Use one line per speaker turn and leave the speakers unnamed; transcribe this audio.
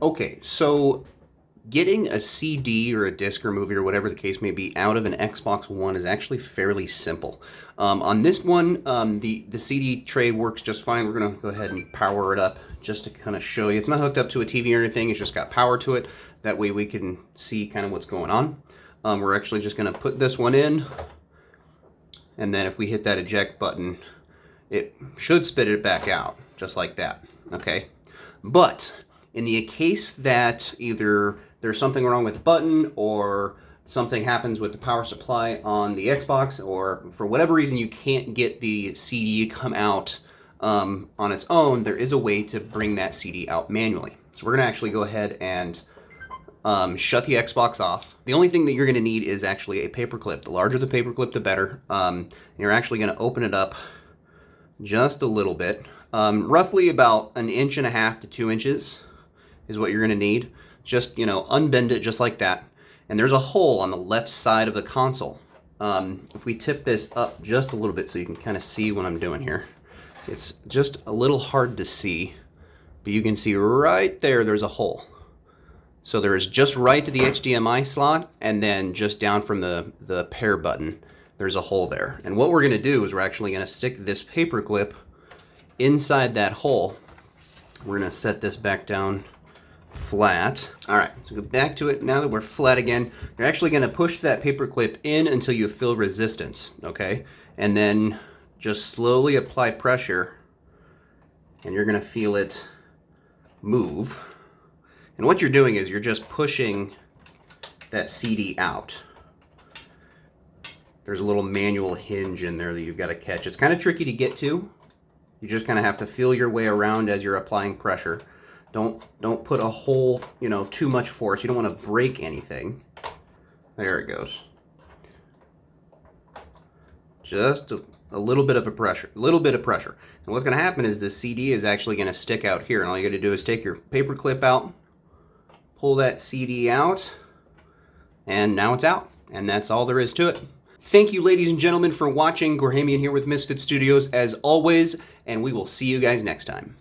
Okay, so getting a CD or a disc or movie or whatever the case may be out of an Xbox One is actually fairly simple. On this one, the CD tray works just fine. We're going to go ahead and power it up just to kind of show you. It's not hooked up to a TV or anything. It's just got power to it. That way we can see kind of what's going on. We're actually just going to put this one in. And then if we hit that eject button, it should spit it back out just like that. Okay. But in the case that either there's something wrong with the button or something happens with the power supply on the Xbox, or for whatever reason you can't get the CD to come out on its own, there is a way to bring that CD out manually. So we're going to actually go ahead and shut the Xbox off. The only thing that you're going to need is actually a paper clip. The larger the paper clip, the better. You're actually going to open it up just a little bit. Roughly about 1.5 inches to 2 inches is what you're going to need. Just, unbend it just like that. And there's a hole on the left side of the console. If we tip this up just a little bit so you can kind of see what I'm doing here. It's just a little hard to see, but you can see right there, there's a hole. So there is just right to the HDMI slot, and then just down from the pair button, there's a hole there. And what we're going to do is we're actually going to stick this paper clip inside that hole. We're going to set this back down flat. All right, so go back to it. Now that we're flat again, you're actually going to push that paper clip in until you feel resistance, okay? And then just slowly apply pressure, and you're going to feel it move. And what you're doing is you're just pushing that CD out. There's a little manual hinge in there that you've got to catch. It's kind of tricky to get to. You just kind of have to feel your way around as you're applying pressure. Don't put a whole, too much force. You don't want to break anything. There it goes. Just a little bit of pressure. And what's going to happen is the CD is actually going to stick out here. And all you got to do is take your paper clip out, pull that CD out, and now it's out. And that's all there is to it. Thank you, ladies and gentlemen, for watching. Gorhamian here with Misfit Studios, as always, and we will see you guys next time.